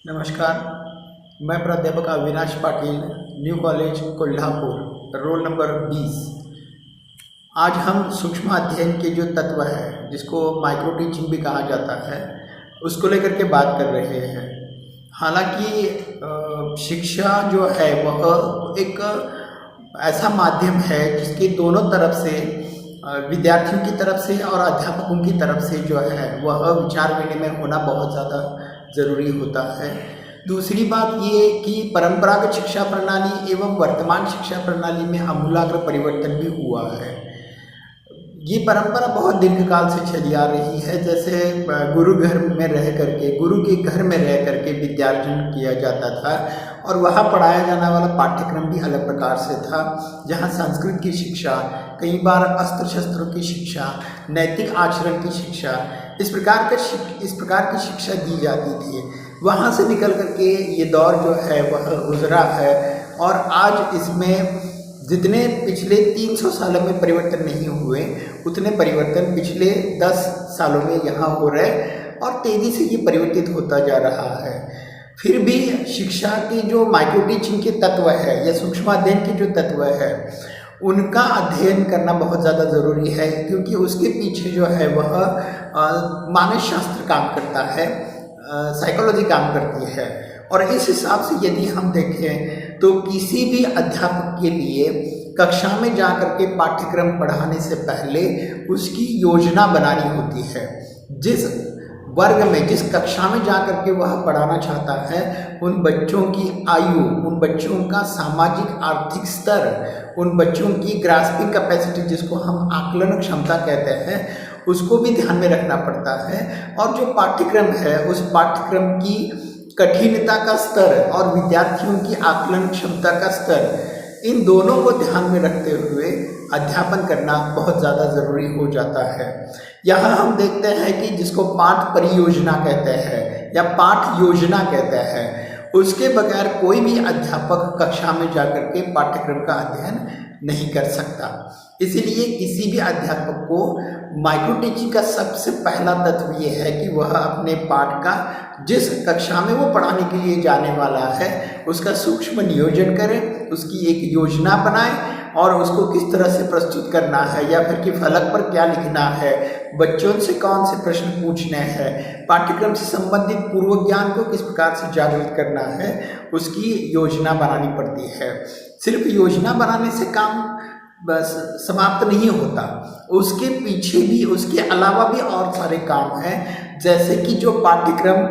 नमस्कार। मैं प्राध्यापक Avinash Patil, new college Kolhapur, roll number 20। आज हम सूक्ष्म अध्ययन के जो तत्व है, जिसको माइक्रो टीचिंग भी कहा जाता है, उसको लेकर के बात कर रहे हैं। हालांकि शिक्षा जो है वह एक ऐसा माध्यम है जिसके दोनों तरफ से, विद्यार्थियों की तरफ से और अध्यापकों की तरफ से जो है वह विचार विनिमय होना बहुत ज़्यादा ज़रूरी होता है। दूसरी बात ये कि परंपरागत शिक्षा प्रणाली एवं वर्तमान शिक्षा प्रणाली में आमूलाग्र परिवर्तन भी हुआ है। ये परंपरा बहुत दीर्घकाल से चली आ रही है। जैसे गुरु के घर में रह करके विद्यार्जन किया जाता था और वहाँ पढ़ाया जाने वाला पाठ्यक्रम भी अलग प्रकार से था, जहाँ संस्कृत की शिक्षा, कई बार अस्त्र शस्त्रों की शिक्षा, नैतिक आचरण की शिक्षा, इस प्रकार की शिक्षा दी जाती थी। वहाँ से निकल करके ये दौर जो है वह गुजरा है और आज इसमें जितने पिछले 300 सालों में परिवर्तन नहीं हुए, उतने परिवर्तन पिछले 10 सालों में यहाँ हो रहे और तेज़ी से ये परिवर्तित होता जा रहा है। फिर भी शिक्षा की जो माइक्रो टीचिंग के तत्व है या सूक्ष्म अध्ययन के जो तत्व है, उनका अध्ययन करना बहुत ज़्यादा ज़रूरी है, क्योंकि उसके पीछे जो है वह मानस शास्त्र काम करता है, साइकोलॉजी काम करती है। और इस हिसाब से यदि हम देखें तो किसी भी अध्यापक के लिए कक्षा में जाकर के पाठ्यक्रम पढ़ाने से पहले उसकी योजना बनानी होती है। जिस वर्ग में, जिस कक्षा में जाकर के वह पढ़ाना चाहता है, उन बच्चों की आयु, उन बच्चों का सामाजिक आर्थिक स्तर, उन बच्चों की ग्रास्पिंग कैपेसिटी, जिसको हम आकलन क्षमता कहते हैं, उसको भी ध्यान में रखना पड़ता है। और जो पाठ्यक्रम है, उस पाठ्यक्रम की कठिनता का स्तर और विद्यार्थियों की आकलन क्षमता का स्तर, इन दोनों को ध्यान में रखते हुए अध्यापन करना बहुत ज़्यादा ज़रूरी हो जाता है। यहाँ हम देखते हैं कि जिसको पाठ परियोजना कहते हैं या पाठ योजना कहते हैं, उसके बगैर कोई भी अध्यापक कक्षा में जाकर के पाठ्यक्रम का अध्ययन नहीं कर सकता। इसीलिए किसी भी अध्यापक को माइक्रो टीचिंग का सबसे पहला तत्व ये है कि वह अपने पाठ का, जिस कक्षा में वो पढ़ाने के लिए जाने वाला है, उसका सूक्ष्म नियोजन करे, उसकी एक योजना बनाए और उसको किस तरह से प्रस्तुत करना है, या फिर कि फलक पर क्या लिखना है, बच्चों से कौन से प्रश्न पूछने हैं, पाठ्यक्रम से संबंधित पूर्व ज्ञान को किस प्रकार से जागृत करना है, उसकी योजना बनानी पड़ती है। सिर्फ योजना बनाने से काम बस समाप्त नहीं होता, उसके पीछे भी, उसके अलावा भी और सारे काम हैं। जैसे कि जो पाठ्यक्रम